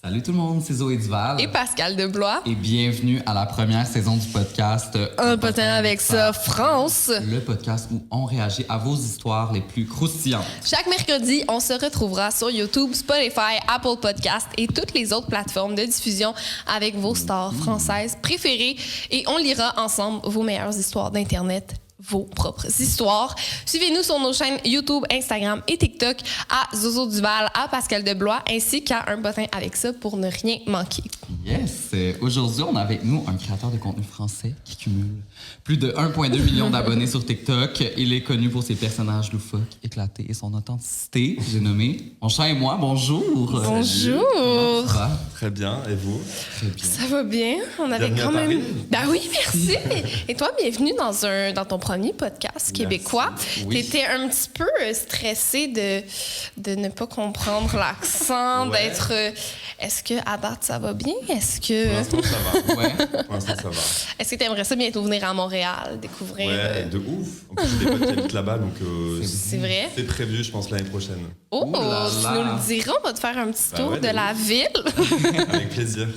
Salut tout le monde, c'est Zoé Duval. Et Pascal Deblois. Et bienvenue à la première saison du podcast Un potin avec ça, France. Le podcast où on réagit à vos histoires les plus croustillantes. Chaque mercredi, on se retrouvera sur YouTube, Spotify, Apple Podcasts et toutes les autres plateformes de diffusion avec vos stars françaises préférées. Et on lira ensemble vos meilleures histoires d'Internet, vos propres histoires. Suivez-nous sur nos chaînes YouTube, Instagram et TikTok à Zozo Duval, à Pascal Deblois, ainsi qu'à Un potin avec ça pour ne rien manquer. Yes! Aujourd'hui, on a avec nous un créateur de contenu français qui cumule plus de 1,2 million d'abonnés sur TikTok. Il est connu pour ses personnages loufoques, éclatés et son authenticité. J'ai nommé mon chat et moi. Bonjour! Bonjour! Comment ça va? Très bien, et vous? Très bien. Ça va bien. On avait Bienvenue quand à même. Paris. Ben oui, merci. Et toi, bienvenue dans ton premier podcast québécois. Oui. T'étais un petit peu stressé de ne pas comprendre l'accent, Ouais. d'être. Est-ce que à date ça va bien? Est-ce que Pour l'instant, ça va. Ouais. Pour l'instant, ça va. est-ce que t'aimerais ça bientôt venir à Montréal, découvrir? Ouais, de ouf. En plus, j'ai des potes qui habitent là-bas, donc C'est vrai? c'est prévu, je pense, l'année prochaine. Oh, Ouh là tu là. nous le diras, on va te faire un petit Bah tour ouais, de de la ouf. ville. Avec plaisir.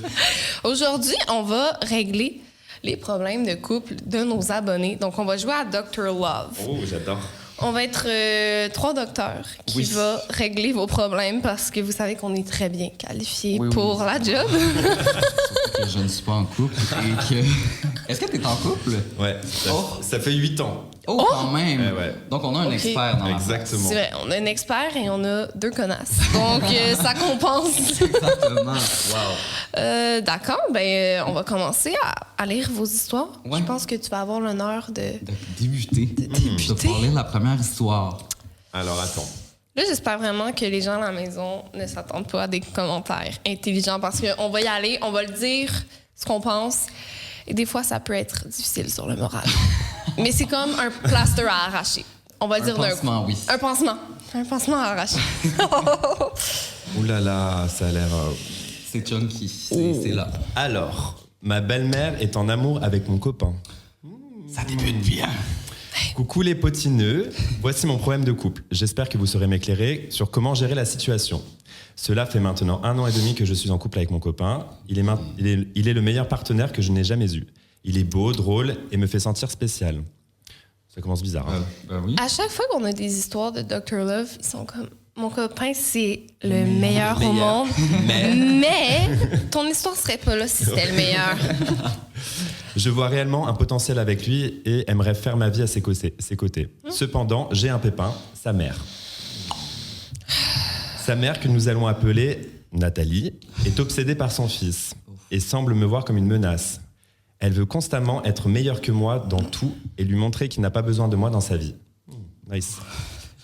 Aujourd'hui, on va régler les problèmes de couple de nos abonnés. Donc, on va jouer à Dr. Love. Oh, j'adore. On va être 3 docteurs qui Oui. vont régler vos problèmes parce que vous savez qu'on est très bien qualifiés Oui, oui. pour la job. Surtout que je ne suis pas en couple et que... Est-ce que t'es en couple? Ouais, ça fait 8 ans. Oh, quand même! Ouais. Donc, on a un Ok. expert dans la Exactement. C'est vrai, on a un expert et on a 2 connasses. Donc, ça compense. Exactement. Wow. D'accord, on va commencer à lire vos histoires. Ouais. Je pense que tu vas avoir l'honneur de... De débuter. De pouvoir lire la première histoire. Alors, attends. Là, j'espère vraiment que les gens à la maison ne s'attendent pas à des commentaires intelligents parce qu'on va y aller, on va le dire, ce qu'on pense. Et des fois, ça peut être difficile sur le moral. Mais c'est comme un plaster à arracher. On va le dire d'un coup. pansement, oui. Un pansement. Un pansement à arracher. Ouh là là, ça a l'air... C'est chunky. C'est là. Alors, ma belle-mère est en amour avec mon copain. Ça débute bien. Coucou les potineux, voici mon problème de couple. J'espère que vous saurez m'éclairer sur comment gérer la situation. Cela fait maintenant 1 an et demi que je suis en couple avec mon copain. Il est le meilleur partenaire que je n'ai jamais eu. Il est beau, drôle et me fait sentir spécial. Ça commence bizarre. Hein. Ben oui. À chaque fois qu'on a des histoires de Dr. Love, ils sont comme... Mon copain, c'est le meilleur au monde. Mais ton histoire serait pas là si c'était le meilleur. Je vois réellement un potentiel avec lui et aimerais faire ma vie à ses côtés. Cependant, j'ai un pépin, sa mère. Sa mère, que nous allons appeler Nathalie, est obsédée par son fils et semble me voir comme une menace. Elle veut constamment être meilleure que moi dans tout et lui montrer qu'il n'a pas besoin de moi dans sa vie. Nice.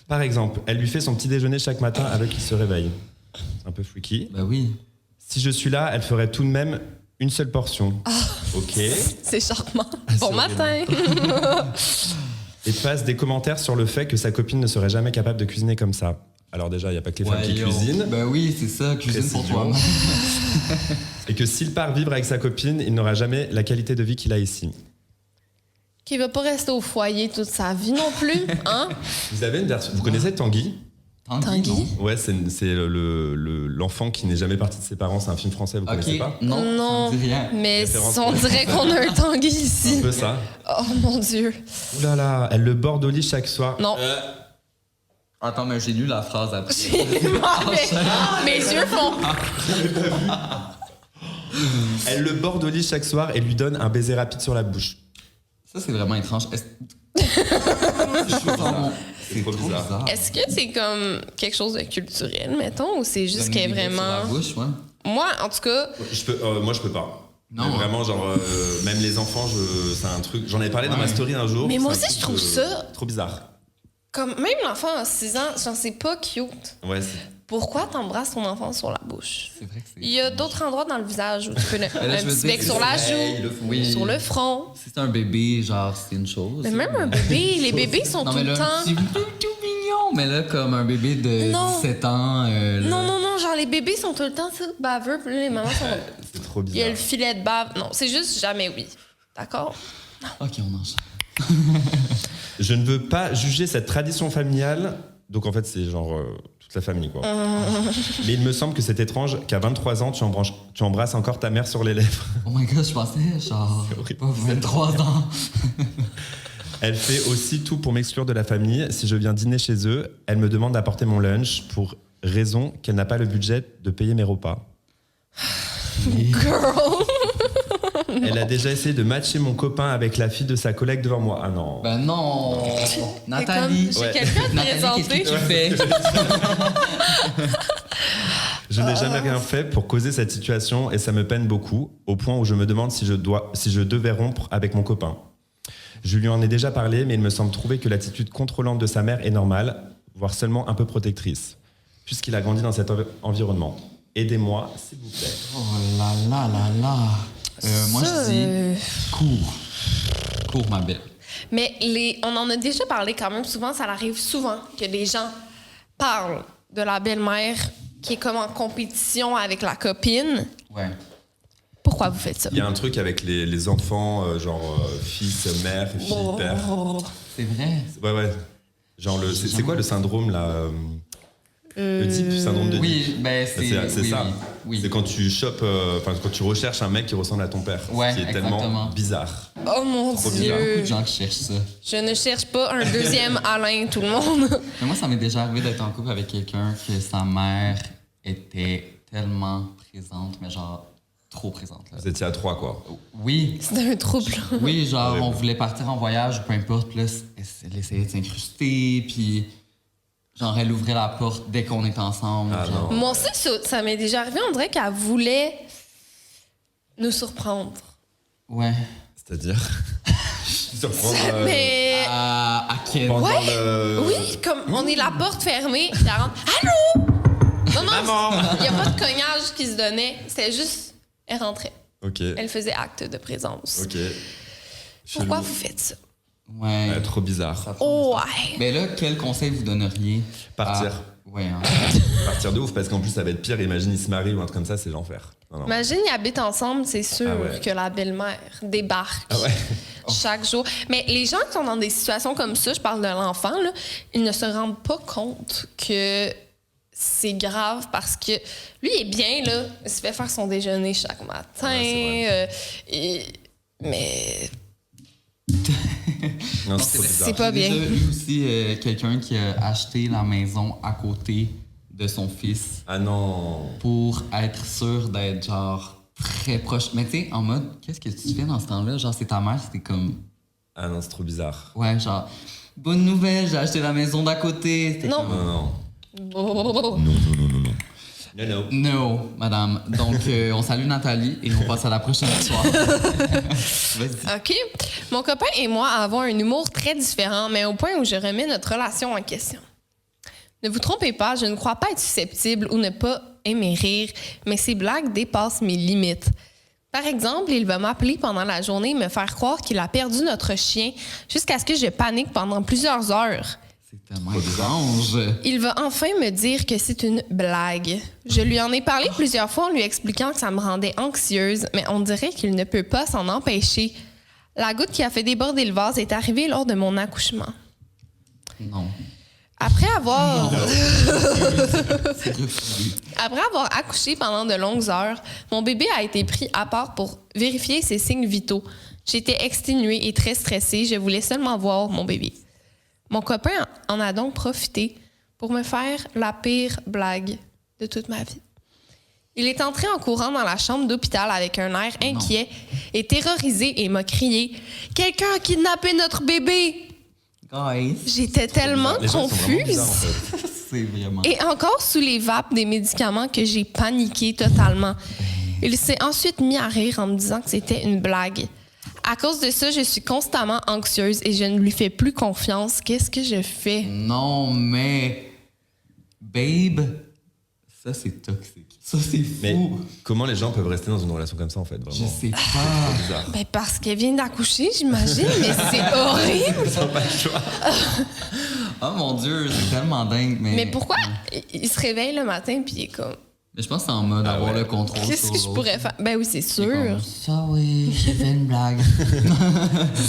Par exemple, elle lui fait son petit déjeuner chaque matin avec qu'il se réveille. C'est un peu freaky. Ben oui. Si je suis là, elle ferait tout de même une seule portion. Ok. C'est charmant. c'est Bon matin. Et passe des commentaires sur le fait que sa copine ne serait jamais capable de cuisiner comme ça. Alors déjà, il n'y a pas que les femmes qui cuisinent. Ben oui, c'est ça. Cuisine pour Précision. toi. Et que s'il part vivre avec sa copine, il n'aura jamais la qualité de vie qu'il a ici. Qui va pas rester au foyer toute sa vie non plus, hein? Vous avez une version... Vous connaissez Tanguy ? Tanguy? Ouais, c'est l'enfant qui n'est jamais parti de ses parents. C'est un film français, vous connaissez Ok. pas ? Non, Non, ça me dit rien. mais Référence on pour les dirait Français. qu'on a un Tanguy Un ici. peu ça. Oh mon Dieu. Ouh là là, elle le borde au lit chaque soir. Non. Attends, mais j'ai lu la phrase après. Mes yeux font... Elle le borde au lit chaque soir et lui donne un baiser rapide sur la bouche. Ça, c'est vraiment étrange. C'est trop bizarre. Est-ce que c'est comme quelque chose de culturel, mettons, ou c'est juste qu'elle est vraiment... Sur la bouche, ouais. Moi, en tout cas, Moi, je peux pas. Non, Mais vraiment, genre, même les enfants, c'est un truc... J'en avais parlé dans ma story un jour. Mais c'est moi un aussi, truc, je trouve ça- trop bizarre. comme même l'enfant à 6 ans, j'en sais pas cute. Ouais, Pourquoi t'embrasses ton enfant sur la bouche? C'est vrai que c'est... Il y a d'autres endroits dans le visage où tu peux... là, un je veux petit dire, bec sur la c'est- joue, oui. sur le front. Si c'est un bébé, genre, c'est une chose. Mais même un bébé, les bébés sont Non, tout mais le là, temps... c'est tout mignon. Mais là, comme un bébé de Non. 17 ans... là- Non, genre les bébés sont tout le temps tu sais, baveux, puis là, les mamans sont... c'est trop Il y a bizarre. le filet de bave. Non, c'est juste jamais oui. D'accord? OK, on enchaîne. Je ne veux pas juger cette tradition familiale. Donc en fait, c'est genre toute la famille, quoi. Mais il me semble que c'est étrange qu'à 23 ans, tu embrasses encore ta mère sur les lèvres. Oh my god, je pensais genre pas 23 ans. Elle fait aussi tout pour m'exclure de la famille. Si je viens dîner chez eux, elle me demande d'apporter mon lunch pour raison qu'elle n'a pas le budget de payer mes repas. Girl! Elle a déjà essayé de matcher mon copain avec la fille de sa collègue devant moi. Ah non. Ben non! Nathalie! J'ai quelqu'un à te Nathalie, qu'est-ce présenter. que tu fais? Je n'ai jamais rien fait pour causer cette situation et ça me peine beaucoup, au point où je me demande si je devais rompre avec mon copain. Je lui en ai déjà parlé, mais il me semble trouver que l'attitude contrôlante de sa mère est normale, voire seulement un peu protectrice, puisqu'il a grandi dans cet environnement. Aidez-moi, s'il vous plaît. Oh là là là là! Moi, je dis cours. Cours, ma belle. Mais on en a déjà parlé quand même souvent. Ça arrive souvent que les gens parlent de la belle-mère qui est comme en compétition avec la copine. Ouais. Pourquoi vous faites ça? Il y a un truc avec les enfants, fils, mère, fille, père. C'est vrai? Ouais. Genre, c'est quoi le syndrome, là Oedipe, syndrome de Oui, ben c'est oui, ça. Oui. C'est quand tu chopes, quand tu recherches un mec qui ressemble à ton père. Ouais, ce qui est exactement. tellement bizarre. Oh mon Trop Il y a beaucoup de Dieu! gens qui cherchent ça. Je ne cherche pas un deuxième Alain, tout le monde. Mais moi, ça m'est déjà arrivé d'être en couple avec quelqu'un que sa mère était tellement présente, mais genre trop présente. Là. Vous étiez à 3, quoi. Oui. C'est un trouble. Oui, genre, Horrible. on voulait partir en voyage ou peu importe, puis là, elle essayait de s'incruster, puis genre, elle ouvrait la porte dès qu'on était ensemble. Ah genre. non. Moi aussi, ça m'est déjà arrivé. On dirait qu'elle voulait nous surprendre. Ouais. C'est-à-dire surprendre Mais À quel pendant ouais. le... oui, comme on est la porte fermée, puis elle rentre. Allô? Non, il n'y a pas de cognage qui se donnait. C'était juste, elle rentrait. Ok. Elle faisait acte de présence. Ok. Pourquoi Chelou. vous faites ça? Ouais. Trop bizarre. Ça Oh, ouais. Mais là, quel conseil vous donneriez? Partir. Ouais, hein. Partir de ouf, parce qu'en plus, ça va être pire. Imagine, ils se marient ou un truc comme ça, c'est l'enfer. Non. Imagine, ils habitent ensemble, c'est sûr Ah ouais. que la belle-mère débarque Ah ouais. chaque jour. Mais les gens qui sont dans des situations comme ça, je parle de l'enfant, là, ils ne se rendent pas compte que c'est grave parce que lui il est bien, là. Il se fait faire son déjeuner chaque matin. Ouais, Mais Non, c'est trop bizarre. c'est pas bien. J'ai déjà eu aussi quelqu'un qui a acheté la maison à côté de son fils Ah non. pour être sûr d'être genre très proche. Mais tu sais, en mode, qu'est-ce que tu fais dans ce temps-là? Genre, c'est ta mère, c'était comme, Ah non, c'est trop bizarre. ouais, genre, bonne nouvelle, j'ai acheté la maison d'à côté. C'était Non. comme, Non, non. Oh. Non. No, madame. Donc, on salue Nathalie et on passe à la prochaine histoire. Vas-y. OK. Mon copain et moi avons un humour très différent, mais au point où je remets notre relation en question. Ne vous trompez pas, je ne crois pas être susceptible ou ne pas aimer rire, mais ces blagues dépassent mes limites. Par exemple, il va m'appeler pendant la journée et me faire croire qu'il a perdu notre chien jusqu'à ce que je panique pendant plusieurs heures. C'est tellement étrange. Il va enfin me dire que c'est une blague. Je lui en ai parlé plusieurs fois en lui expliquant que ça me rendait anxieuse, mais on dirait qu'il ne peut pas s'en empêcher. La goutte qui a fait déborder le vase est arrivée lors de mon accouchement. Non. Après avoir C'est refusé. Après avoir accouché pendant de longues heures, mon bébé a été pris à part pour vérifier ses signes vitaux. J'étais exténuée et très stressée. Je voulais seulement voir mon bébé. Mon copain en a donc profité pour me faire la pire blague de toute ma vie. Il est entré en courant dans la chambre d'hôpital avec un air inquiet et terrorisé et m'a crié « Quelqu'un a kidnappé notre bébé! » Guys, J'étais tellement Les gens sont vraiment confuse. bizarres, en fait. c'est vraiment... Et encore sous les vapes des médicaments que j'ai paniqué totalement. Il s'est ensuite mis à rire en me disant que c'était une blague. À cause de ça, je suis constamment anxieuse et je ne lui fais plus confiance. Qu'est-ce que je fais? Non, mais... Babe, ça, c'est toxique. Ça, c'est fou. Mais comment les gens peuvent rester dans une relation comme ça, en fait, Je vraiment sais pas. C'est bizarre. Ben parce qu'elle vient d'accoucher, j'imagine, mais c'est horrible. Ils n'ont pas le choix. Oh mon Dieu, c'est tellement dingue. Mais pourquoi il se réveille le matin puis il est comme... Mais je pense que c'est en mode Ah avoir ouais. le contrôle Qu'est-ce sur que je l'autre. pourrais faire? Ben oui, c'est C'est sûr. comme, ça, oui, j'ai fait une blague.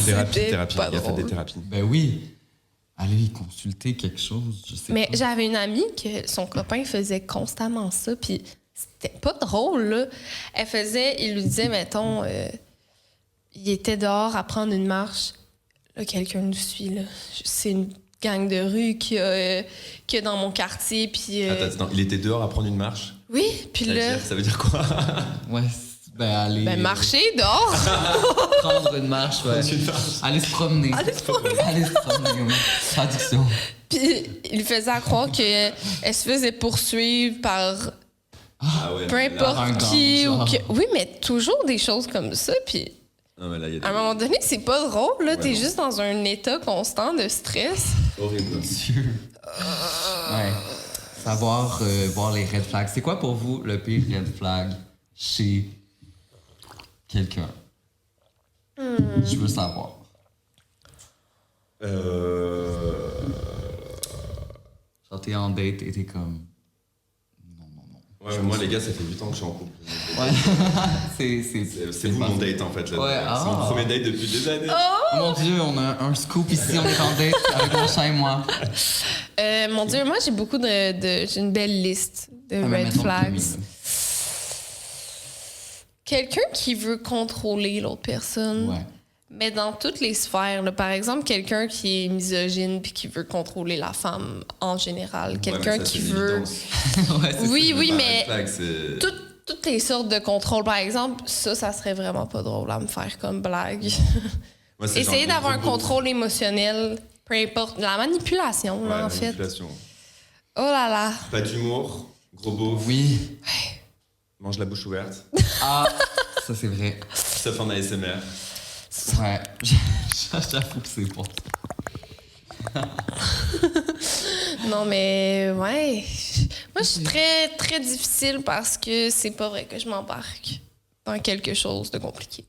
Thérapie. C'était Il pas a fait drôle. des thérapies. Ben oui. aller consulter quelque chose, je sais Mais pas. j'avais une amie que son copain faisait constamment ça, puis c'était pas drôle, là. Il lui disait, mettons, il était dehors à prendre une marche. Là, quelqu'un nous suit, là. C'est une gang de rue qui a dans mon quartier, puis... Attends, il était dehors à prendre une marche? Oui, puis là... Ça veut dire quoi? Ouais, aller... marcher dehors! Prendre une marche, ouais. Prendre une marche. Aller se promener. Aller se promener, oui. Traduction. Puis il faisait croire qu'elle se faisait poursuivre par Ah ouais. peu là- importe un qui. gang, Ou genre. Oui, mais toujours des choses comme ça, puis... Non, mais là, il y a des... À un moment donné, c'est pas drôle, là. Ouais, T'es non. juste dans un état constant de stress. Horrible. Dieu. Ouais. Savoir voir les red flags. C'est quoi pour vous le pire red flag chez quelqu'un? Je veux savoir. Genre, t'es en date et t'es comme... Ouais, mais moi, les gars, ça fait 8 ans que je suis en couple. Ouais. C'est vous mon date, en fait. Là. Ouais, C'est mon premier date depuis des années. Oh mon Dieu, on a un scoop ici, on est en date avec mon chat et moi. Mon Dieu, moi, j'ai beaucoup j'ai une belle liste de Ah, mais red mettons le flags. premier, là. Quelqu'un qui veut contrôler l'autre personne. Ouais. Mais dans toutes les sphères, là. Par exemple, quelqu'un qui est misogyne puis qui veut contrôler la femme en général. Quelqu'un Ouais, mais ça, qui c'est une veut... évidence. Ouais, c'est Oui, ça. oui, Pas un mais red flag, c'est- toutes les sortes de contrôles, par exemple, ça serait vraiment pas drôle à me faire comme blague. Moi, c'est Essayer genre d'avoir un gros- contrôle émotionnel, peu importe. La manipulation, Ouais, là, en fait. manipulation. Oh là là. Pas d'humour, gros beauf, Oui. mange la bouche ouverte, Ah, ça c'est vrai. sauf en ASMR. Ouais. J'avoue que c'est bon. Non, mais ouais. Moi, je suis très, très difficile parce que c'est pas vrai que je m'embarque dans quelque chose de compliqué.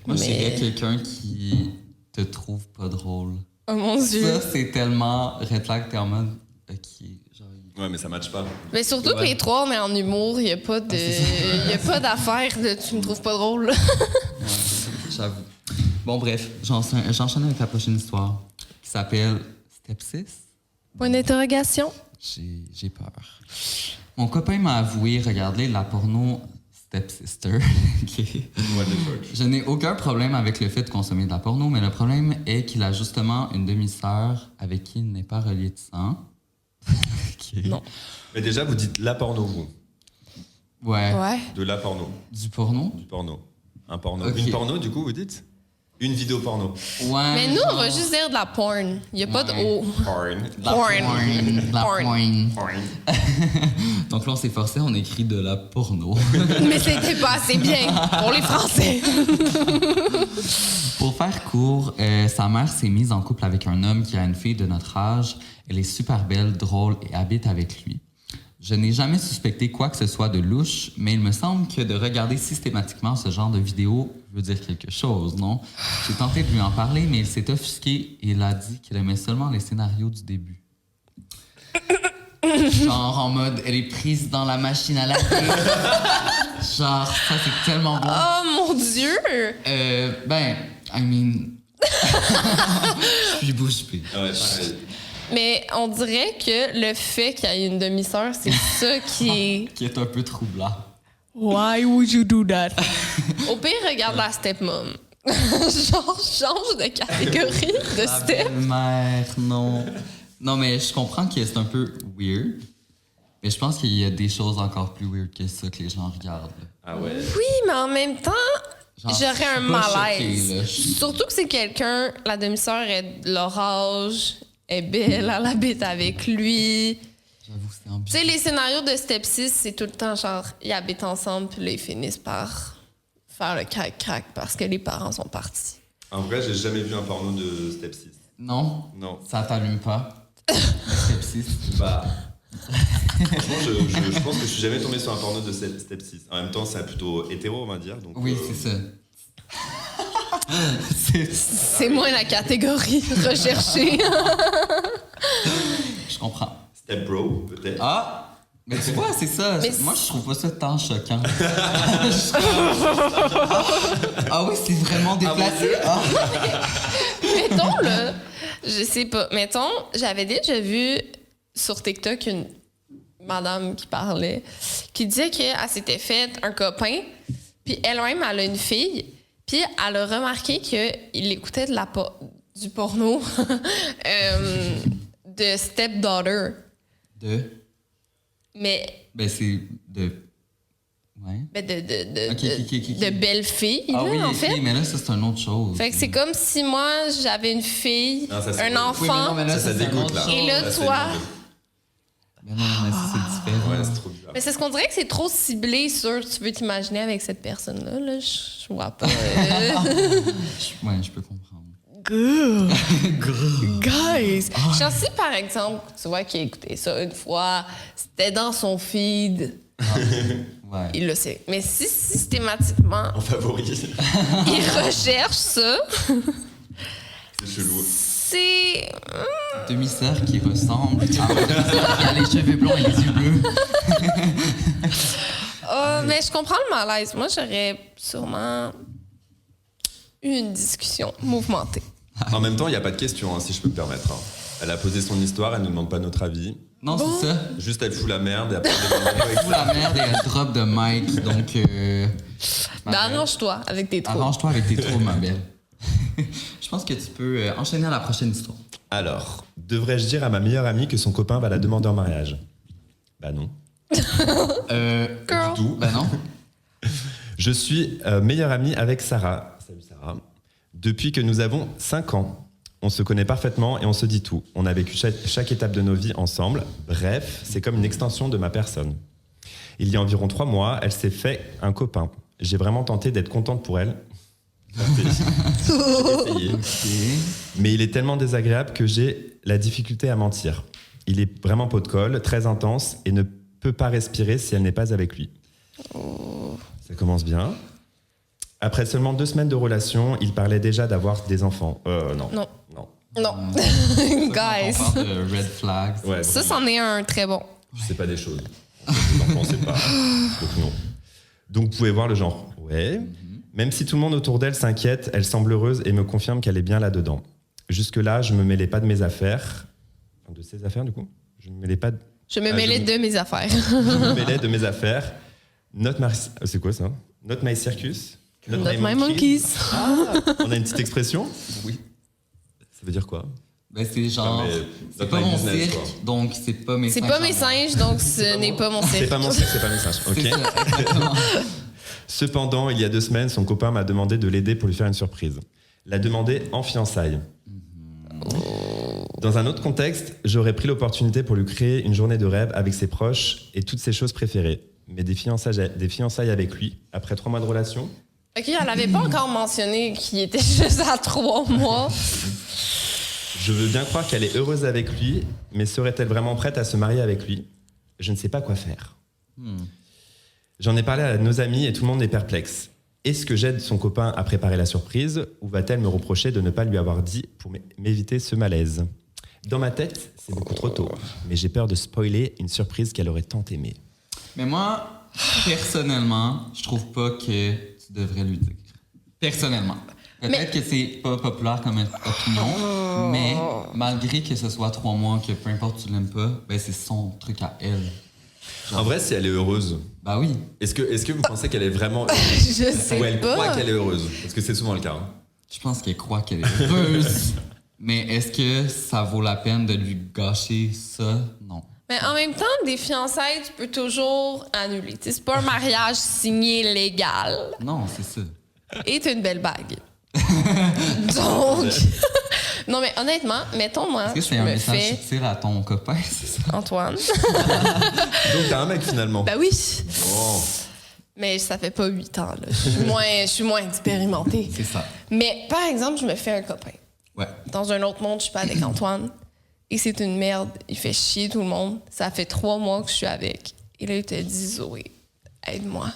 Moi, je Mais- dirais quelqu'un qui te trouve pas drôle. Oh mon Dieu. Ça, c'est tellement red flag, t'es en mode... OK, genre... Ouais, mais ça matche pas. Mais surtout que Ouais. les trois, on est en humour. Il n'y a pas de, y a pas d'affaire de tu me trouves pas drôle. Ouais, j'avoue. Bon, bref, j'enchaîne avec la prochaine histoire qui s'appelle Stepsis. Point d'interrogation. J'ai peur. Mon copain m'a avoué regarder la porno Stepsister. OK. What the fuck. Je n'ai aucun problème avec le fait de consommer de la porno, mais le problème est qu'il a justement une demi-sœur avec qui il n'est pas relié de sang. OK. Non. Mais déjà, vous dites la porno, vous. Ouais. Ouais. De la porno. Du porno? Du porno. Un porno. Ok. Une porno, du coup, vous dites? Une vidéo porno. Ouais. Mais nous, on va genre- juste dire de la porn. Il n'y a pas de Ouais. O. Porn. De la Porn. porn. De la Porn. porn. Porn. Donc là, on s'est forcé, on écrit de la porno. Mais c'était pas assez bien pour les Français. Pour faire court, sa mère s'est mise en couple avec un homme qui a une fille de notre âge. Elle est super belle, drôle et habite avec lui. Je n'ai jamais suspecté quoi que ce soit de louche, mais il me semble que de regarder systématiquement ce genre de vidéo veut dire quelque chose, non? J'ai tenté de lui en parler, mais il s'est offusqué et il a dit qu'il aimait seulement les scénarios du début. Genre en mode, elle est prise dans la machine à laver. Genre, ça c'est tellement bon. Oh mon Dieu! Ben, I mean... Je suis bouche bée. Ah ouais, pareil. Mais on dirait que le fait qu'il y ait une demi-sœur, c'est ça qui est... Qui est un peu troublant. Why would you do that? Au pire, regarde la stepmom. Genre, change de catégorie de La step. belle-mère, non. Non, mais je comprends que c'est un peu weird. Mais je pense qu'il y a des choses encore plus weird que ça que les gens regardent. là. Ah ouais. Oui, mais en même temps, Genre, j'aurais je un suis pas malaise. choquée, là. Surtout que c'est quelqu'un, la demi-sœur est de leur âge, est belle, elle habite avec lui. J'avoue, c'est Tu ambigu. sais, les scénarios de Step 6, c'est tout le temps genre, ils habitent ensemble, puis là, ils finissent par faire le crac-crac parce que les parents sont partis. En vrai, j'ai jamais vu un porno de Step 6. Non, Non. ça t'allume pas. Sepsis. Bah. Franchement, je pense que je suis jamais tombé sur un porno de Step 6. En même temps, c'est plutôt hétéro, on va dire. Donc, Oui, c'est ça. C'est- C'est moins la catégorie recherchée. Je comprends. Step Bro, peut-être. Ah! Mais tu vois, c'est ça. Mais Moi, je trouve pas ça tant choquant. Ah oui, c'est vraiment déplacé. Ah. Mettons, là, Je sais pas. Mettons, j'avais déjà vu sur TikTok une madame qui parlait, qui disait qu'elle s'était faite un copain, puis elle-même, elle a une fille, puis elle a remarqué qu'il écoutait du porno de stepdaughter. Mais... Ben, c'est de... Ouais. Ben de Ok. belle-fille, Ah là, oui, en fait. mais là, ça, c'est une autre chose. Fait que c'est comme si moi, j'avais une fille, Non, ça, c'est un cool. enfant, Oui, mais non, mais là, Ça c'est une dégoûte, autre là. chose. et là, Là, c'est toi... nul. Mais non, mais ça, c'est différent. Ouais, c'est trop bizarre. Mais c'est ce qu'on dirait que c'est trop ciblé sur tu veux t'imaginer avec cette personne-là. Là, je vois pas. Ouais, je peux comprendre. Guys! Genre, si par exemple, tu vois qu'il a écouté ça une fois, c'était dans son feed, Ouais. il le sait. Mais si systématiquement, En favori. il recherche ça, C'est chelou. c'est. Demi-sœur qui ressemble à ma demi-sœur qui a les cheveux blonds et les yeux bleus. Mais je comprends le malaise. Moi, j'aurais sûrement eu une discussion mouvementée. En même temps, il n'y a pas de question, hein, si je peux me permettre. Hein. Elle a posé son histoire, elle ne demande pas notre avis. Non, c'est ça. Juste, elle fout la merde et après, elle Fous la merde et elle drop de mic, donc... ma Ben, belle, arrange-toi avec tes trous. arrange-toi avec tes trous, ma belle. Je pense que tu peux enchaîner à la prochaine histoire. Alors, devrais-je dire à ma meilleure amie que son copain va la demander en mariage? Bah non. Girl. D'où? Ben non. Je suis meilleure amie avec Sarah. Salut Sarah. Depuis que nous avons 5 ans. On se connaît parfaitement et on se dit tout. On a vécu chaque étape de nos vies ensemble. Bref, c'est comme une extension de ma personne. Il y a environ 3 mois, elle s'est fait un copain. J'ai vraiment tenté d'être contente pour elle. J'ai essayé. Mais il est tellement désagréable que j'ai la difficulté à mentir. Il est vraiment pot de colle, très intense et ne peut pas respirer si elle n'est pas avec lui. Ça commence bien. Après seulement 2 semaines de relation, il parlait déjà d'avoir des enfants. Non. Non. Non. Non. On Guys. parle de red flags. Ouais, Ça, vraiment. c'en est un très bon. C'est pas des choses. Les enfants, c'est pas. Donc non. Donc vous pouvez voir le genre. Ouais. Même si tout le monde autour d'elle s'inquiète, elle semble heureuse et me confirme qu'elle est bien là-dedans. Jusque-là, je me mêlais pas de mes affaires. Enfin, de ses affaires, du coup. Je me mêlais pas de... Je me mêlais de mes affaires. Je me mêlais de mes affaires. C'est quoi ça? Not my circus? Not my monkeys. Ah, on a une petite expression? Oui. Ça veut dire quoi? Ben, c'est genre... Non, mais c'est not pas my mon business, cirque, quoi. donc c'est pas mes C'est singes pas à mes moi. singes, donc ce n'est pas mon C'est cirque. pas mon cirque, c'est pas mes singes. Ok. C'est ça, exactement. Cependant, il y a 2 semaines, son copain m'a demandé de l'aider pour lui faire une surprise. L'a demandé en fiançailles. Dans un autre contexte, j'aurais pris l'opportunité pour lui créer une journée de rêve avec ses proches et toutes ses choses préférées. Mais des fiançailles avec lui, après 3 mois de relation, OK, elle n'avait pas encore mentionné qu'il était juste à 3 mois. je veux bien croire qu'elle est heureuse avec lui, mais serait-elle vraiment prête à se marier avec lui? Je ne sais pas quoi faire. J'en ai parlé à nos amis et tout le monde est perplexe. Est-ce que j'aide son copain à préparer la surprise ou va-t-elle me reprocher de ne pas lui avoir dit pour m'éviter ce malaise? Dans ma tête, c'est beaucoup trop tôt, mais j'ai peur de spoiler une surprise qu'elle aurait tant aimée. Mais moi, personnellement, je trouve pas que tu devrais lui dire. Personnellement. Peut-être que c'est pas populaire comme opinion, mais malgré que ce soit 3 mois, que peu importe tu l'aimes pas, ben c'est son truc à elle. En vrai, si elle est heureuse, Bah oui. est-ce que vous pensez qu'elle est vraiment Je sais ou elle croit pas. qu'elle est heureuse? Parce que c'est souvent le cas. Hein. Je pense qu'elle croit qu'elle est heureuse. Mais est-ce que ça vaut la peine de lui gâcher ça? Non. Mais en même temps, des fiançailles, tu peux toujours annuler. Tu sais, c'est pas un mariage signé légal. Non, c'est ça. Et t'as une belle bague. Donc... Non, mais honnêtement, mettons, moi, Est-ce que je c'est un me message fais... subtil à ton copain, c'est ça? Antoine. Donc t'as un mec finalement. Ben oui. Oh. Mais ça fait pas 8 ans, là. Je suis moins expérimentée. C'est ça. Mais, par exemple, je me fais un copain. Ouais. Dans un autre monde, je suis pas avec Antoine. Et c'est une merde. Il fait chier tout le monde. Ça fait 3 mois que je suis avec. Et là, il te dit, Zoé, aide-moi.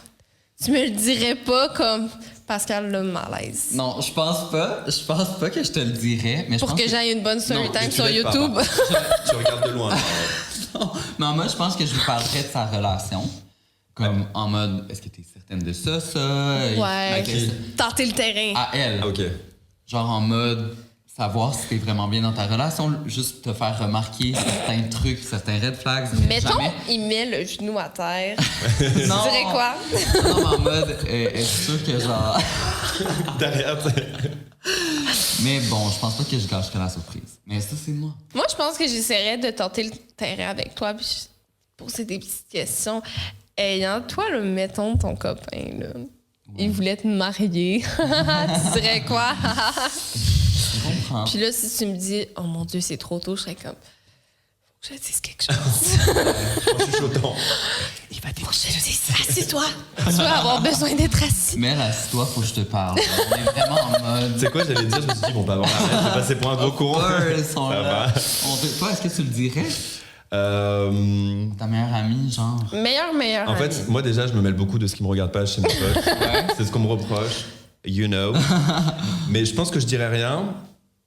Tu me le dirais pas comme Pascal le malaise. Non, je pense pas que je te le dirais, mais je Pour pense que j'aille une bonne story Non, time Mais tu sur l'aides pas, YouTube. par contre. Tu regardes de loin. Non, moi, je pense que je lui parlerais de sa relation. Comme en mode, est-ce que tu es certaine de ça? Ouais. Like, Tenter le terrain. à elle. Ah, ok. Genre en mode, savoir si t'es vraiment bien dans ta relation, juste te faire remarquer certains trucs, certains red flags. Mettons, Jamais... il met le genou à terre. Non. Tu dirais quoi? Non, mais en mode, est-ce sûr que genre... Derrière, Mais bon, je pense pas que je gâcherais la surprise. Mais ça, c'est moi. Moi, je pense que j'essaierais de tenter le terrain avec toi puis poser des petites questions. Ayant, toi, là, mettons ton copain, là, il voulait te marier. Tu dirais quoi? Je comprends. Puis là, si tu me dis, oh mon Dieu, c'est trop tôt, je serais comme, faut que je te dise quelque chose. je suis chuchotant. Il va dire, je te dise, assis-toi. Tu vas avoir besoin d'être assis. Mais là, assis-toi, faut que je te parle. On est vraiment en mode... Tu sais quoi, j'allais dire, je me suis dit, bon, pas avoir la je vais passer pour un gros con. Ils sont Ça là. va. Toi, est-ce que tu le dirais? Ta meilleure amie, genre? Meilleur En ami. fait, moi déjà, je me mêle beaucoup de ce qui me regarde pas chez mes potes. C'est ce qu'on me reproche. You know. Mais je pense que je dirais rien,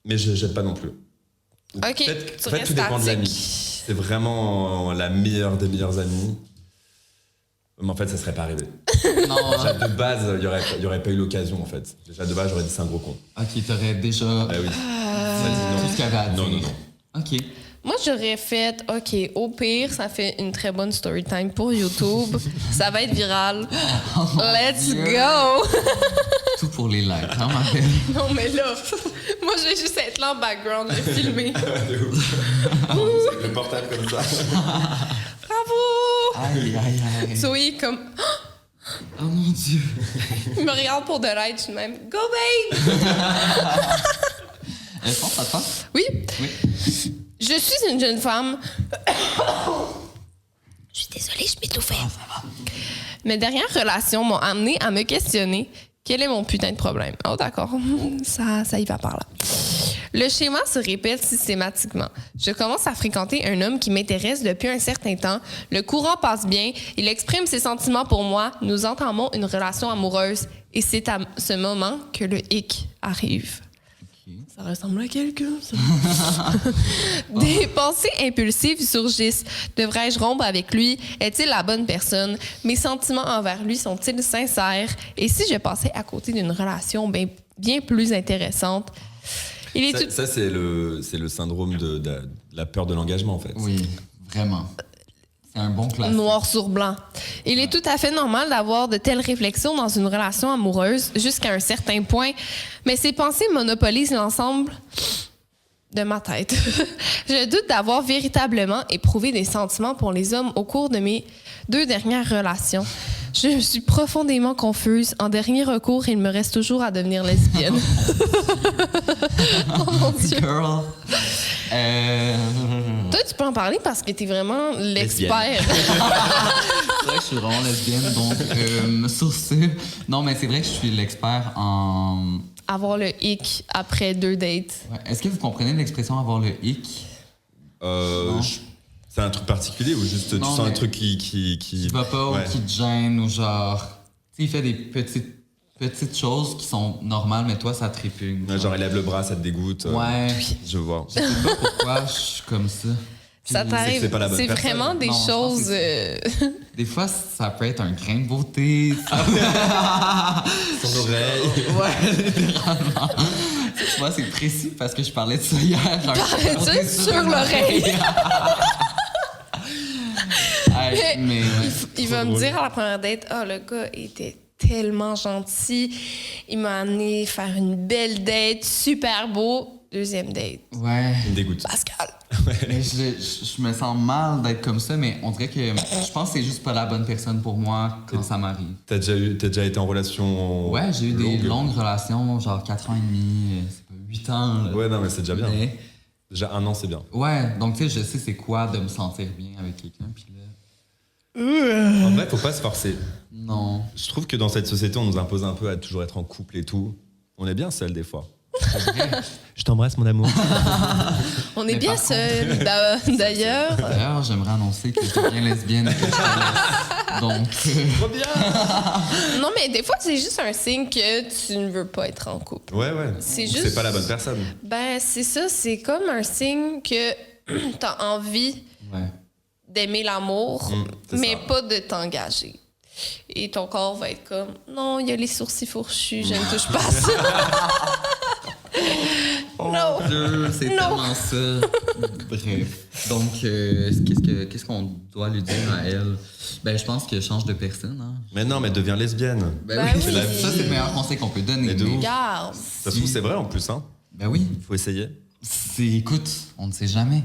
mais je jette pas non plus. OK, Peut-être tu tout restes dépend de statique. l'ami. C'est vraiment la meilleure des meilleures amies. Mais en fait, ça serait pas arrivé. Non. Déjà, de base, il y aurait pas eu l'occasion, en fait. Déjà, de base, j'aurais dit c'est un gros con. Ok, t'aurais déjà Ah oui. Ça dit non. tout ce qu'il y avait à dire. Non, non, non. Ok. Moi, j'aurais fait, OK, au pire, ça fait une très bonne story time pour YouTube. Ça va être viral. Let's Dieu. go! Tout pour les likes, hein, ma belle? Non, mais là, moi, je vais juste être là en background, je vais filmer. Avec le portable comme ça. Bravo! Aïe, aïe, aïe. Zoé, comme, Oh mon Dieu. il me regarde pour de l'aide, je suis de même, go, babe! Elle pense à toi? Oui, Oui. je suis une jeune femme. Je suis désolée, je m'étouffais. Mes dernières relations m'ont amené à me questionner quel est mon putain de problème. Oh, d'accord. Ça y va par là. Le schéma se répète systématiquement. Je commence à fréquenter un homme qui m'intéresse depuis un certain temps. Le courant passe bien. Il exprime ses sentiments pour moi. Nous entamons une relation amoureuse. Et c'est à ce moment que le hic arrive. Ça ressemble à quelqu'un, ça. Des pensées impulsives surgissent. Devrais-je rompre avec lui? Est-il la bonne personne? Mes sentiments envers lui sont-ils sincères? Et si je passais à côté d'une relation bien plus intéressante? Il est tout... Ça, c'est le syndrome de la peur de l'engagement, en fait. Oui, vraiment. C'est un bon classique. Noir sur blanc. Il est tout à fait normal d'avoir de telles réflexions dans une relation amoureuse jusqu'à un certain point, mais ces pensées monopolisent l'ensemble de ma tête. Je doute d'avoir véritablement éprouvé des sentiments pour les hommes au cours de mes 2 dernières relations. Je suis profondément confuse. En dernier recours, il me reste toujours à devenir lesbienne. Oh mon Dieu. Girl. Toi, tu peux en parler parce que t'es vraiment l'expert. C'est vrai que je suis vraiment lesbienne, donc sur ce... Non, mais c'est vrai que je suis l'expert en... Avoir le hic après 2 dates. Ouais. Est-ce que vous comprenez l'expression avoir le hic? Non. C'est un truc particulier ou juste Non, tu sens un mais truc qui va pas Ouais. ou qui te gêne ou genre... Tu sais, il fait des petites choses qui sont normales, mais toi, ça te répugne. Ouais, genre, il lève le bras, ça te dégoûte. Ouais. Je vois. Je sais pas pourquoi je suis comme ça. Ça Puis, t'arrive. c'est pas la bonne C'est personne. vraiment des Non, je pense choses. que Des fois, ça peut être un grain de beauté. Son oreille. Ouais, littéralement. Tu vois, c'est précis parce que je parlais de ça hier. Parlais-tu sur l'oreille? Hey, mais Il va me dire à la première date, oh, le gars était tellement gentil. Il m'a amené faire une belle date, super beau. 2e date. ouais. Il me dégoûte. Pascal. Mais je me sens mal d'être comme ça, mais on dirait que je pense que c'est juste pas la bonne personne pour moi quand ça m'arrive. T'as déjà été en relation Ouais, j'ai eu des longues relations, genre 4 ans et demi, c'est pas 8 ans. Là. Ouais, non, mais c'est déjà bien. Mais- Déjà 1 an, c'est bien. ouais, donc tu sais, je sais c'est quoi de me sentir bien avec quelqu'un, puis là... En vrai, faut pas se forcer. Non. Je trouve que dans cette société, on nous impose un peu à toujours être en couple et tout. On est bien seul des fois. Je t'embrasse, mon amour. On est Mais bien par contre- seuls, d'ailleurs. D'ailleurs, j'aimerais annoncer que je suis bien lesbienne et que je te laisse. Donc, Trop bien. Non, mais des fois, c'est juste un signe que tu ne veux pas être en couple. Ouais, ouais. C'est Ou juste- C'est pas la bonne personne. Ben, c'est ça. C'est comme un signe que t'as envie ouais. d'aimer l'amour, c'est mais ça. pas de t'engager. Et ton corps va être comme, non, il y a les sourcils fourchus, je ne touche pas à ça. Non. Dieu, c'est Non. tellement ça. Bref. Donc, qu'est-ce qu'on doit lui dire à elle? Ben, je pense qu'elle change de personne. Hein. Mais non, mais deviens lesbienne. Ben Ben oui, oui. ça, c'est le meilleur conseil qu'on peut donner. Mais de ouf. Regarde. Ça se trouve, c'est vrai en plus, hein. Ben oui. Faut essayer. Écoute, on ne sait jamais.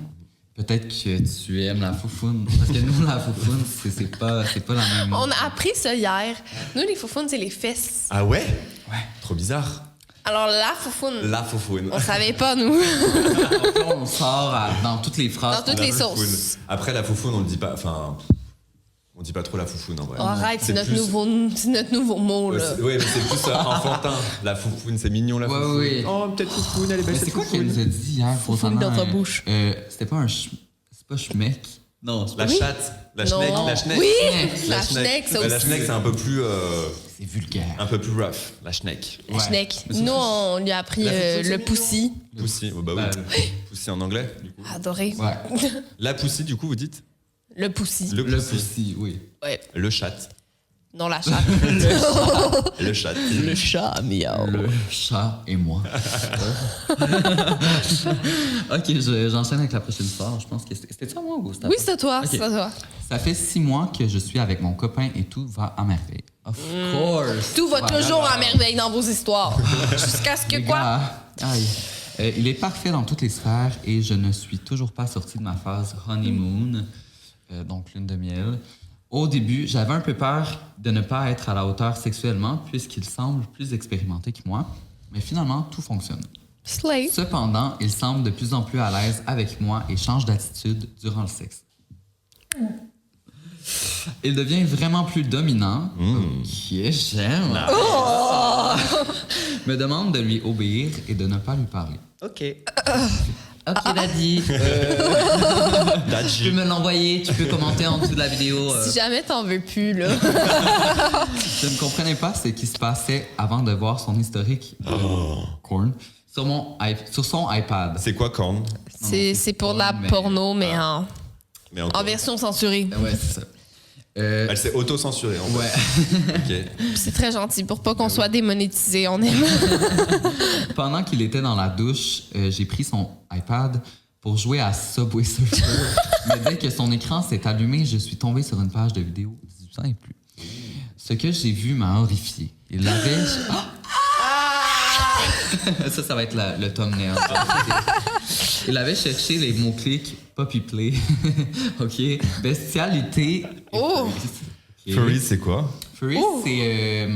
Peut-être que tu aimes la foufoune. Parce que nous, la foufoune, c'est pas la même. On a appris ça hier. Nous, les foufounes, c'est les fesses. Ah ouais? Ouais. Trop bizarre. Alors, la foufoune, La foufoune. on savait pas, nous. Donc là, on sort dans toutes les phrases. Dans toutes La les foufoune. sauces. Après, la foufoune, on le dit pas. Enfin, on dit pas trop la foufoune en vrai. Oh, arrête, c'est notre, plus- notre nouveau mot, là. Ouais, mais c'est plus enfantin. La foufoune, c'est mignon, la Ouais, foufoune. oui. Oh, peut-être foufoune, elle est belle. Mais c'est cette quoi qu'elle foufoune. nous a dit hier? Foufoune dans ta bouche. C'était pas un... C'est pas schmeck? Non, c'est La Oui. chatte. La Non. schneck. La schneck. Oui, La la schneck, ça La aussi. schneck, c'est un peu plus vulgaire. rough. La schneck. La Ouais. schneck. Mais c'est Nous, plus- on lui a appris La foufoune, le c'est poussi. Pussy. Oh, bah oui. Bah, Pussy en anglais, du coup. Adoré. Ouais. La pussy, du coup, vous dites Le poussi. Le Le pussy. pussy, oui. Ouais. Le chat. Non, la chatte. Le chat. Le chat, miaou. Le chat et moi. Ok, j'enchaîne avec la prochaine histoire. Je pense que c'était ça moi ou c'était Oui, c'est à toi, Ok. c'est à toi. Ça fait 6 mois que je suis avec mon copain et tout va à merveille. Of course. Tout va Voilà. toujours à merveille dans vos histoires. Jusqu'à ce que Les quoi? gars, aïe. Il est parfait dans toutes les sphères et je ne suis toujours pas sortie de ma phase honeymoon, donc lune de miel. Au début, j'avais un peu peur de ne pas être à la hauteur sexuellement puisqu'il semble plus expérimenté que moi, mais finalement, tout fonctionne. Slay. Cependant, il semble de plus en plus à l'aise avec moi et change d'attitude durant le sexe. Il devient vraiment plus dominant. Ok, j'aime. Me demande de lui obéir et de ne pas lui parler. Ok. Ok, Daddy. Tu peux me l'envoyer, tu peux commenter en dessous de la vidéo. Si jamais t'en veux plus, là. Je ne comprenais pas ce qui se passait avant de voir son historique de Korn sur son iPad. C'est quoi, corn? C'est pour de la mais- porno, mais Mais en encore. version censurée. Ouais, c'est ça. Elle s'est auto-censurée, en Ouais. fait. Ok. C'est très gentil pour pas qu'on soit démonétisé, on aime. Pendant qu'il était dans la douche, j'ai pris son iPad pour jouer à Subway Surfer. Mais dès que son écran s'est allumé, je suis tombé sur une page de vidéo 18 ans et plus. Ce que j'ai vu m'a horrifié. Il avait... Ça va être le thumbnail. Il avait cherché les mots-clics Puppy Play, OK, bestialité... et Oh! furry. Furry, c'est quoi? Furry, c'est...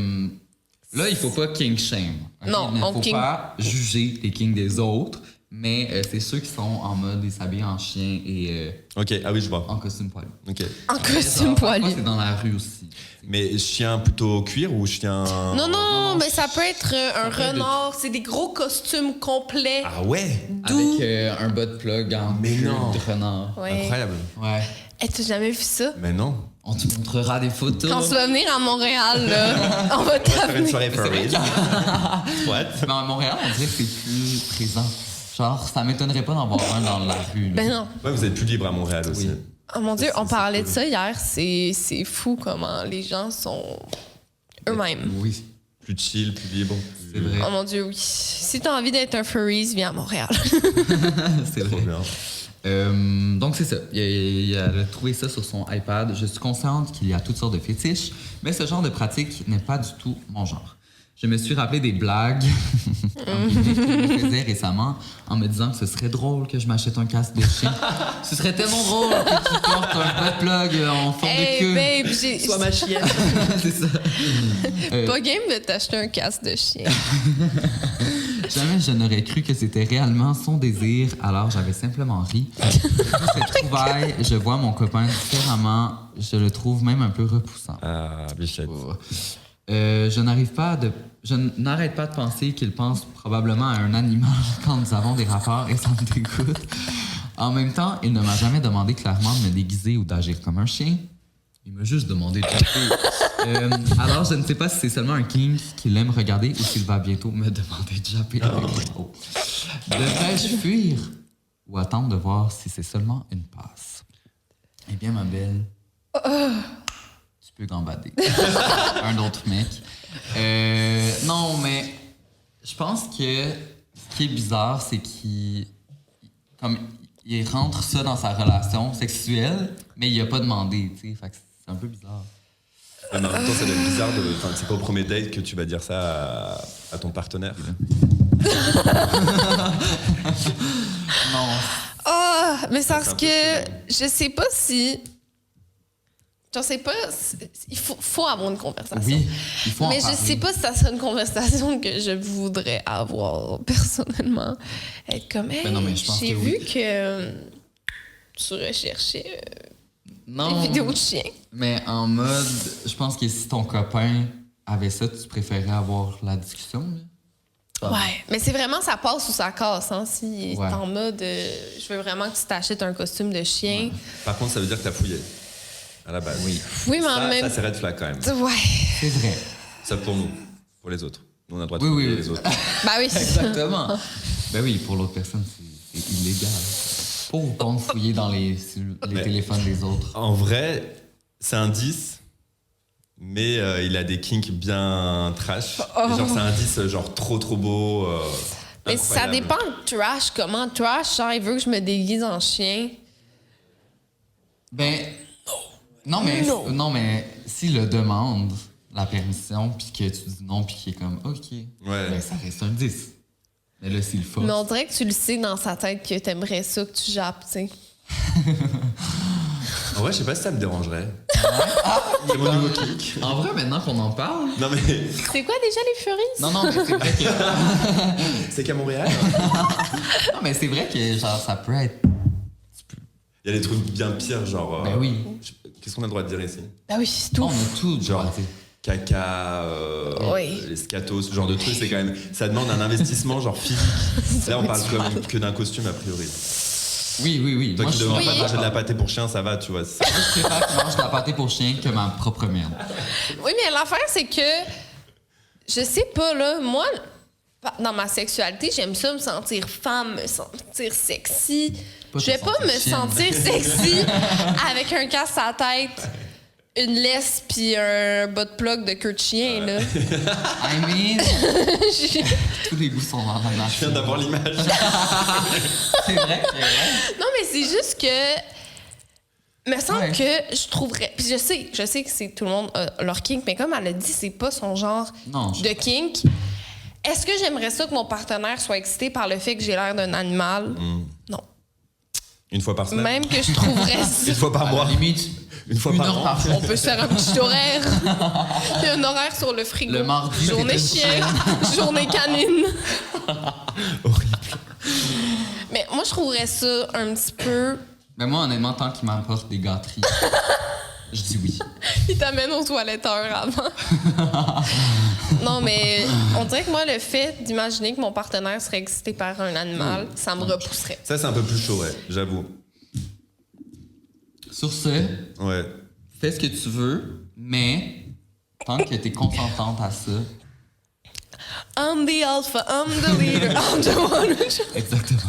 là, il faut pas king shame. OK? Non, Il ne on faut king- pas juger les kings des autres, mais c'est ceux qui sont en mode ils s'habillent en chien et Ok, ah oui, je vois. en costume poilu. Ok. En costume Parfois, poilu. c'est dans la rue aussi. Mais chien plutôt cuir ou chien... Non, non, mais ça peut être un peut être de renard. C'est des gros costumes complets. Ah ouais? Doux. Avec un bas de plug en Mais queue non. de renard. Ouais. Incroyable. Ouais. Hey, t'as jamais vu ça? Mais non. On te montrera des photos. Quand tu vas venir à Montréal, là, on va Faire une t'amener. soirée furry. What? Mais à Montréal, on dirait que c'est plus présent. Genre, ça m'étonnerait pas d'en voir un dans la rue. là. Ben non. Ouais, vous êtes plus libre à Montréal aussi. Oui. Oh mon Dieu, on C'est parlait cool. de ça hier. C'est fou comment les gens sont eux-mêmes. Oui, Plus chill, plus libre. c'est vrai. Oh mon Dieu, oui. Si t'as envie d'être un furries, viens à Montréal. C'est Trop vrai. bien. Donc, c'est ça. Il a trouvé ça sur son iPad. Je suis consciente qu'il y a toutes sortes de fétiches, mais ce genre de pratique n'est pas du tout mon genre. Je me suis rappelé des blagues qu'il me faisait récemment en me disant que ce serait drôle que je m'achète un casque de chien. Ce serait tellement drôle que tu portes un butt plug en forme de Hey queue. babe, j'ai ma chienne. C'est ça. pas game de t'acheter un casque de chien. Jamais je n'aurais cru que c'était réellement son désir, alors j'avais simplement ri. Cette trouvaille, je vois mon copain différemment, je le trouve même un peu repoussant. Ah, Bichette. Je n'arrête pas de penser qu'il pense probablement à un animal quand nous avons des rapports et ça me dégoûte. En même temps, il ne m'a jamais demandé clairement de me déguiser ou d'agir comme un chien. Il m'a juste demandé de japper. Alors, je ne sais pas si c'est seulement un king qu'il aime regarder ou s'il va bientôt me demander de japper avec les mots. Devrais-je fuir ou attendre de voir si c'est seulement une passe? Eh bien, ma belle, tu peux gambader. Un autre mec. Non, mais je pense que Ce qui est bizarre, c'est qu'il rentre ça dans sa relation sexuelle, mais il a pas demandé, tu sais. Fait que c'est un peu bizarre. Mais en même temps, ça doit être bizarre. C'est pas au premier date que tu vas dire ça à ton partenaire. Non. Ah, mais c'est parce un peu que je sais pas si. Je sais pas. Il faut avoir une conversation. Oui, il faut en Mais parler. je sais pas si ça serait une conversation que je voudrais avoir personnellement. Être comme, hey, non, mais je pense j'ai que vu oui. que tu recherchais Non, des vidéos de chiens. mais en mode, je pense que si ton copain avait ça, tu préférais avoir la discussion, là? Ouais, mais c'est vraiment ça passe ou ça casse. Hein, si Ouais. t'es en mode, je veux vraiment que tu t'achètes un costume de chien. Par contre, ça veut dire que t'as fouillé. À la base. Oui. Oui, mais en Ça, même c'est red flag quand même. Ouais. C'est vrai. Sauf pour nous. Pour les autres. Nous, on a le droit de Oui, fouiller oui. les autres. Bah oui. Exactement. Ben oui, pour l'autre personne, c'est illégal. Pas au point de fouiller dans les Mais- téléphones des autres. En vrai, c'est un 10, mais il a des kinks bien trash. Oh. Et genre, c'est un 10 genre trop beau. Mais ça incroyable. dépend de trash. Comment trash, genre, il veut que je me déguise en chien. Ben. Non, mais s'il le demande, la permission, puis que tu dis non, puis qu'il est comme OK, Ouais. ben ça reste un 10. Mais là, s'il le force. Mais on dirait que tu le sais dans sa tête que t'aimerais ça, que tu jappes, tu sais. En vrai, je sais pas si ça me dérangerait. C'est mon nouveau kink. En vrai, maintenant qu'on en parle. Non, mais C'est quoi déjà les furies? Non, mais c'est vrai que. c'est qu'à Montréal, Non, mais c'est vrai que genre ça peut être. il y a des trucs bien pires, genre. Ben oui. Qu'est-ce qu'on a le droit de dire ici? Bah oui, c'est tout. On a tout, Genre, genre. caca, Oui. les scatos, ce genre de trucs, c'est quand même. Ça demande un investissement, genre physique. Là, on parle quand même que d'un costume, a priori. Oui. Toi Moi, qui je devrais Oui. pas manger de la pâté pour chien, ça va, tu vois. je préfère qu'il mange de la pâté pour chien que ma propre merde. Oui, mais l'affaire, c'est que je sais pas, là, moi, dans ma sexualité, j'aime ça me sentir femme, me sentir sexy. Pas Je vais te pas sentir me chienne. sentir sexy avec un casse à la tête, une laisse puis un bas de plug de queue de chien, là. I mean, tous les goûts sont dans la Je viens nature. d'avoir l'image. C'est vrai. Non, mais c'est juste que. Me semble Ouais. que je trouverais. Puis je sais que c'est tout le monde leur kink, mais comme elle a dit, c'est pas son genre Non, je- de kink. Est-ce que j'aimerais ça que mon partenaire soit excité par le fait que j'ai l'air d'un animal? Non. Une fois par semaine. Même que je trouverais ça. Une fois par À mois. la limite, Une fois une par heure an. par On peut se faire un petit horaire. Il y a un horaire sur le frigo. Le mardi, Journée c'est chien, journée canine. Horrible. Mais moi, je trouverais ça un petit peu. Mais moi, honnêtement, tant qu'il m'apporte des gâteries, je dis oui. Il t'amène aux toiletteurs avant. Non, mais on dirait que moi, le fait d'imaginer que mon partenaire serait excité par un animal, ça me repousserait. Ça, c'est un peu plus chaud, ouais, j'avoue. Sur ce, Ouais. fais ce que tu veux, mais tant que t'es consentante à ça. I'm the alpha, I'm the leader, I'm the one. Exactement.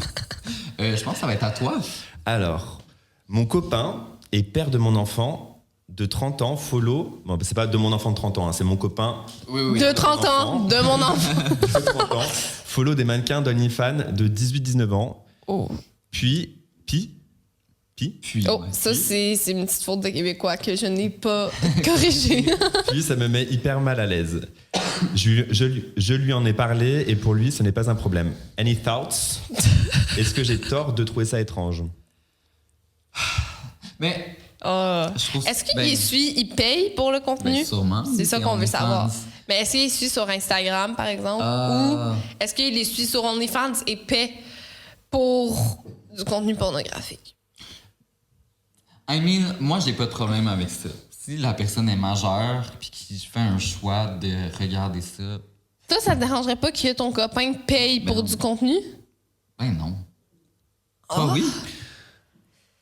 Je pense que ça va être à toi. Alors, mon copain est père de mon enfant de 30 ans, follow. Bon, c'est pas de mon enfant de 30 ans, hein, c'est mon copain Oui. De 30 ans, de mon enfant. de 30 ans. Follow des mannequins d'OnlyFans de 18-19 ans. Oh, Puis. Puis, oh ouais. ça, c'est une petite faute de Québécois que je n'ai pas corrigée. Puis ça me met hyper mal à l'aise. Je lui en ai parlé et pour lui, ce n'est pas un problème. Any thoughts? Est-ce que j'ai tort de trouver ça étrange? Mais Ah. je trouve Est-ce qu'il ben, suit, il paye pour le contenu? ben, sûrement. C'est ça Et qu'on veut OnlyFans. savoir. Mais est-ce qu'il suit sur Instagram, par exemple? Ah. Ou est-ce qu'il les suit sur OnlyFans et paie pour du contenu pornographique? I mean, moi, j'ai pas de problème avec ça. Si la personne est majeure puis qu'il fait un choix de regarder ça, Toi, ça te dérangerait pas que ton copain paye pour non. du contenu? ben non. Toi, oui.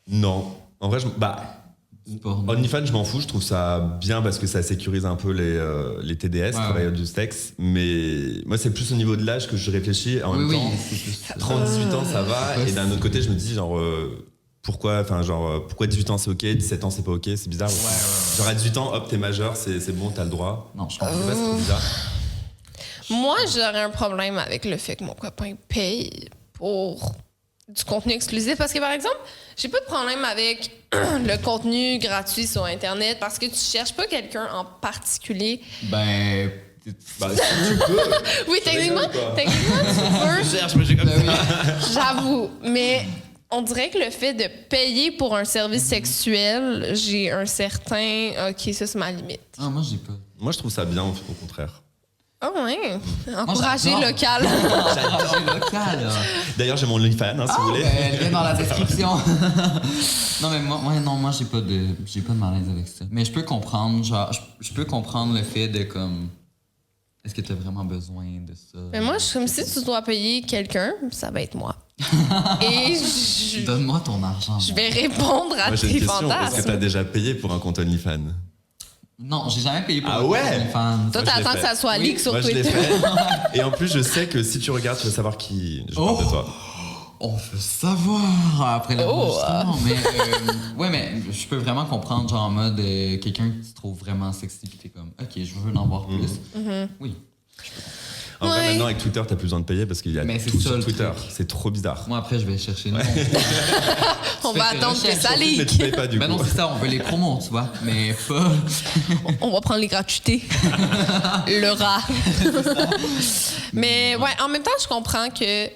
Non. En vrai, Du porno. OnlyFans, je m'en fous. Je trouve ça bien parce que ça sécurise un peu les TDS, travailleurs du sexe. Mais moi, c'est plus au niveau de l'âge que je réfléchis. En même temps, c'est plus ça. 30-18 ans, ça va. Et d'un autre côté, je me dis, genre, pourquoi 18 ans c'est ok, 17 ans c'est pas ok, c'est bizarre. Genre à 18 ans, hop, t'es majeur, c'est bon, t'as le droit. Non, je Je comprends. sais pas, c'est trop bizarre. Moi, j'aurais un problème avec le fait que mon copain paye pour du contenu exclusif. Parce que, par exemple, j'ai pas de problème avec le contenu gratuit sur Internet parce que tu cherches pas quelqu'un en particulier. Ben... Bah, si tu peux. Oui, techniquement, tu peux. Je cherche, mais j'ai comme ça. J'avoue. Mais on dirait que le fait de payer pour un service sexuel, j'ai un certain... OK, ça, c'est ma limite. Ah, moi, j'ai pas. Moi, je trouve ça bien, au contraire. Ah ouais. Encourager j'adore. local. J'ai local, là. D'ailleurs, j'ai mon OnlyFans, si vous voulez. Ben, lien dans la description. Non, mais moi, j'ai pas de malaise avec ça. Mais je peux comprendre, genre, je peux comprendre le fait de, comme... Est-ce que tu as vraiment besoin de ça? Mais moi, je suis comme si tu dois payer quelqu'un, ça va être moi. Et Donne-moi ton argent. je vais répondre à Moi, j'ai tes une question. Est-ce que fantasmes. t'as déjà payé pour un compte OnlyFans? Non, j'ai jamais payé pour Ah le ouais? OnlyFans. Toi, Moi, je t'attends l'ai que ça fait. soit leak sur Moi, je l'ai Twitter. fait. Et en plus, je sais que si tu regardes, tu vas savoir qui je parle de toi. On veut savoir après l'enregistrement. Mais ouais, mais je peux vraiment comprendre, genre en mode quelqu'un qui se trouve vraiment sexy puis t'es comme, ok, je veux en voir plus. Oui. En vrai, Ouais. maintenant, avec Twitter, t'as plus besoin de payer parce qu'il y a Mais c'est tout ça, sur le Twitter. truc. C'est trop bizarre. Moi après, je vais chercher le nom. On fais va tes attendre que recherches, ça Mais tu leak. payes pas du Ben coup. non, c'est ça, on veut les promos, tu vois, mais pas. On va prendre les gratuités. Le rat. Mais ouais, en même temps, je comprends que,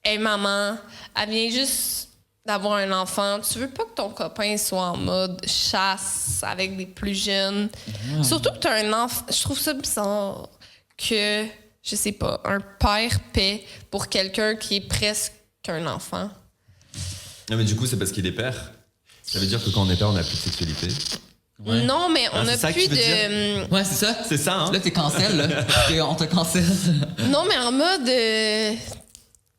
hey, maman, elle vient juste d'avoir un enfant. Tu veux pas que ton copain soit en mode chasse avec des plus jeunes. Surtout que tu as un enfant. Je trouve ça bizarre que, je sais pas, un père paie pour quelqu'un qui est presque un enfant. Non, mais du coup, c'est parce qu'il est père. Ça veut dire que quand on est père, on n'a plus de sexualité. Ouais. Non, mais on Ah, a c'est ça que plus tu veux de. Ouais, c'est ça. C'est ça, hein? Là, t'es cancel, là. On te cancelle. Non, mais en mode.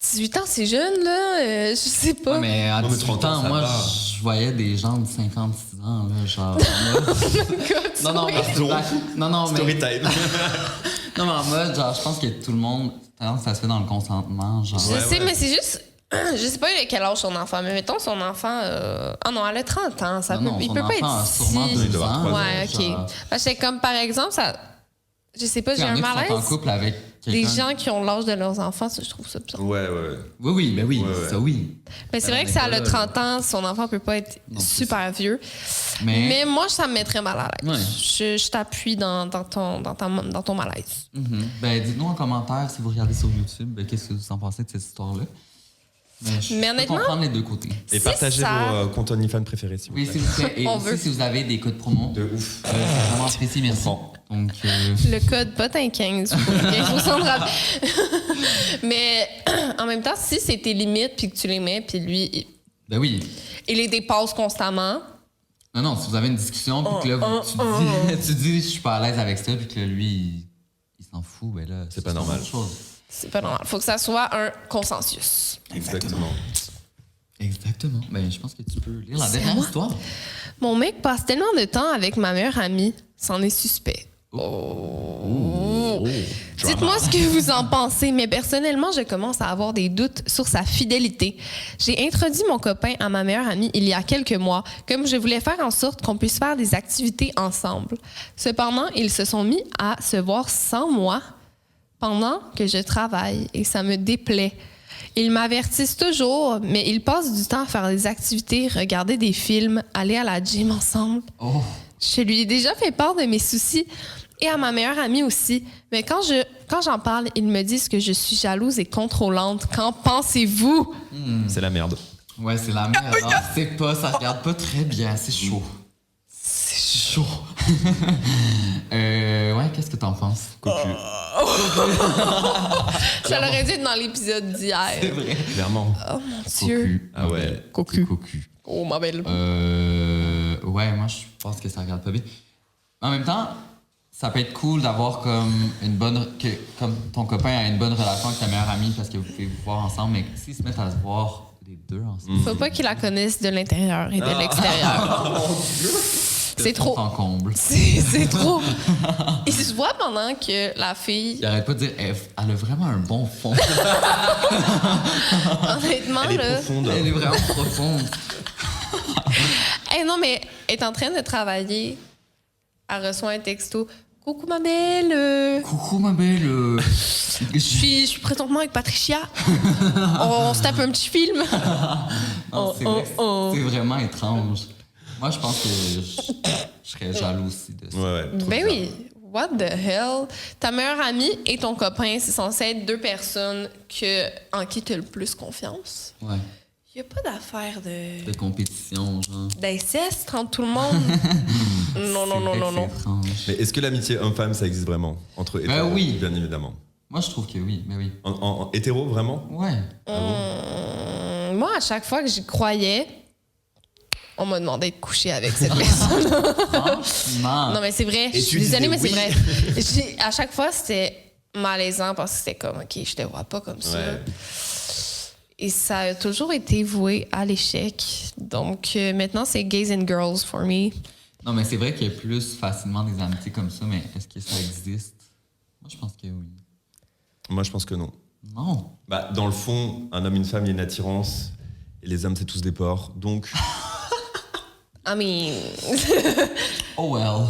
18 ans, c'est jeune, là. Je sais pas. Ouais, mais à Non, mais 18 30 ans, ans, ça moi, va. je voyais des gens de 56 ans, là, genre. en mode- Non, mais. Pardon. Non, mais. Story time. Non, mais en mode, genre, je pense que tout le monde. Ça se fait dans le consentement, genre. Je Ouais, sais, ouais. mais c'est juste. Je sais pas quel âge son enfant, mais mettons son enfant. Ah non, elle a 30 ans. Ça Non, il son peut pas enfant a être sûrement si. 2 Il doit avoir ans. 3 ans, Ouais, ok. genre. Parce que comme par exemple, ça. Je sais pas, Il y j'ai en un a qui sont en malaise. couple avec Des quelqu'un. gens qui ont l'âge de leurs enfants, ça, je trouve ça bizarre. Ouais. Oui, ben oui, Ouais, ouais. ça oui. Mais c'est Ben, vrai on que est ça pas a là, 30 ans, son enfant peut pas être Non, c'est super vieux. Mais, Mais moi, ça me mettrait mal à l'aise. Ouais. Je t'appuie dans ton malaise. Ben, dites-nous en commentaire si vous regardez sur YouTube, ben, qu'est-ce que vous en pensez de cette histoire-là. Je Mais peux honnêtement- comprendre les deux côtés. Et Si partagez ça- vos comptes OnlyFans préférés, s'il vous Oui, plaît. s'il vous plaît. Et On aussi, veut. si vous avez des codes promo, De ouf. c'est vraiment apprécié, merci. Bon. Donc, Le code potin 15 pour 15% de rabais. Mais en même temps, si c'est tes limites puis que tu les mets, puis lui, ben oui. il les dépasse constamment, Non, si vous avez une discussion, puis que là, tu dis, je suis pas à l'aise avec ça, puis que là, lui, il s'en fout, ben là, C'est pas normal. autre chose. c'est pas normal. Faut que ça soit un consensus. Exactement. Exactement. Ben, je pense que tu peux lire la C'est dernière moi? histoire. Mon mec passe tellement de temps avec ma meilleure amie, c'en est suspect. Dites-moi ce que vous en pensez, mais personnellement, je commence à avoir des doutes sur sa fidélité. J'ai introduit mon copain à ma meilleure amie il y a quelques mois, comme je voulais faire en sorte qu'on puisse faire des activités ensemble. Cependant, ils se sont mis à se voir sans moi pendant que je travaille et ça me déplaît. Ils m'avertissent toujours, mais ils passent du temps à faire des activités, regarder des films, aller à la gym ensemble. Oh. Je lui ai déjà fait part de mes soucis et à ma meilleure amie aussi. Mais quand j'en parle, ils me disent que je suis jalouse et contrôlante. Qu'en pensez-vous? C'est la merde. Ouais, c'est la merde. Ah, c'est pas, ça regarde pas très bien. C'est chaud. C'est chaud. Ouais, qu'est-ce que t'en penses? Cocu. Ça l'aurait dû être dans l'épisode d'hier. C'est vrai. Clairement. Oh mon Dieu. Cocu. Ah ouais. Cocu. Cocu. Oh ma belle. Ouais, moi, je pense que ça regarde pas bien. En même temps, ça peut être cool d'avoir comme comme ton copain a une bonne relation avec ta meilleure amie parce que vous pouvez vous voir ensemble, mais s'ils se mettent à se voir les deux ensemble, Faut pas qu'ils la connaissent de l'intérieur et de l'extérieur. C'est trop. en comble. C'est trop. Ils se voient pendant que la fille, Il arrête pas de dire, elle a vraiment un bon fond. honnêtement, Elle est là. profonde. Elle est vraiment profonde. Non, mais elle est en train de travailler. Elle reçoit un texto. Coucou ma belle. Coucou, ma belle. Je suis présentement avec Patricia. On se tape un petit film. Non, c'est vrai, c'est vraiment étrange. Moi, je pense que je serais jaloux aussi de ça. Ouais, trop Ben bizarre. oui. What the hell? Ta meilleure amie et ton copain, c'est censé être deux personnes en qui tu as le plus confiance. Ouais. Il n'y a pas d'affaire De compétition, genre. d'inceste entre tout le monde. Non, non, C'est non, vrai non, que non. c'est étrange. Mais est-ce que l'amitié homme-femme, ça existe vraiment? Entre hétéros, oui. bien évidemment. Moi, je trouve que oui, mais oui. En hétéro, vraiment? Ouais. Moi, à chaque fois que j'y croyais, on m'a demandé de coucher avec cette personne. Franchement. Non, mais c'est vrai. Je Et suis tu désolée, disais mais oui. c'est vrai. À chaque fois, c'était malaisant parce que c'était comme, OK, je te vois pas comme ça. Ouais. Et ça a toujours été voué à l'échec. Donc, maintenant, c'est gays and girls for me. Non, mais c'est vrai qu'il y a plus facilement des amitiés comme ça, mais est-ce que ça existe? Moi, je pense que oui. Moi, je pense que non. Non. Bah, dans le fond, un homme et une femme, il y a une attirance. Et les hommes, c'est tous des porcs. Donc, I mean... Oh well.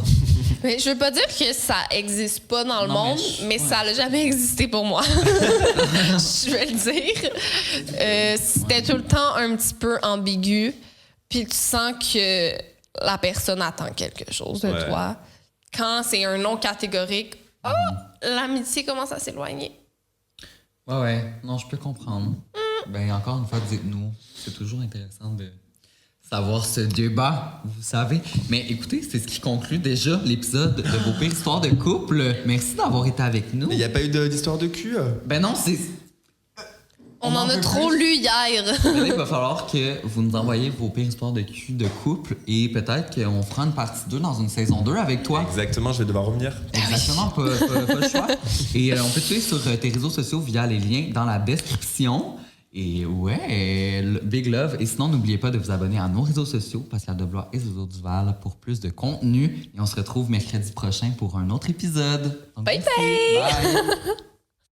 Mais je veux pas dire que ça existe pas dans le Non, mais monde, mais ça n'a jamais existé pour moi. Je vais le dire. C'était tout le temps un petit peu ambigu, puis tu sens que la personne attend quelque chose de Ouais. toi. Quand c'est un non catégorique, l'amitié commence à s'éloigner. Ouais. Non, je peux comprendre. Ben, encore une fois, dites-nous. C'est toujours intéressant de savoir ce débat, vous savez. Mais écoutez, c'est ce qui conclut déjà l'épisode de vos pires histoires de couple. Merci d'avoir été avec nous. il n'y a pas eu d'histoire de cul? Ben non, c'est... On en a veut trop plus. lu hier. Il va falloir que vous nous envoyiez vos pires histoires de cul de couple et peut-être qu'on fera une partie 2 dans une saison 2 avec toi. Exactement, je vais devoir revenir. Exactement, pas le choix. Et on peut te suivre sur tes réseaux sociaux via les liens dans la description. Et ouais, big love. Et sinon, n'oubliez pas de vous abonner à nos réseaux sociaux, Pascal Deblois et Zozo Duval, pour plus de contenu. Et on se retrouve mercredi prochain pour un autre épisode. Donc, Bye merci. bye! Bye!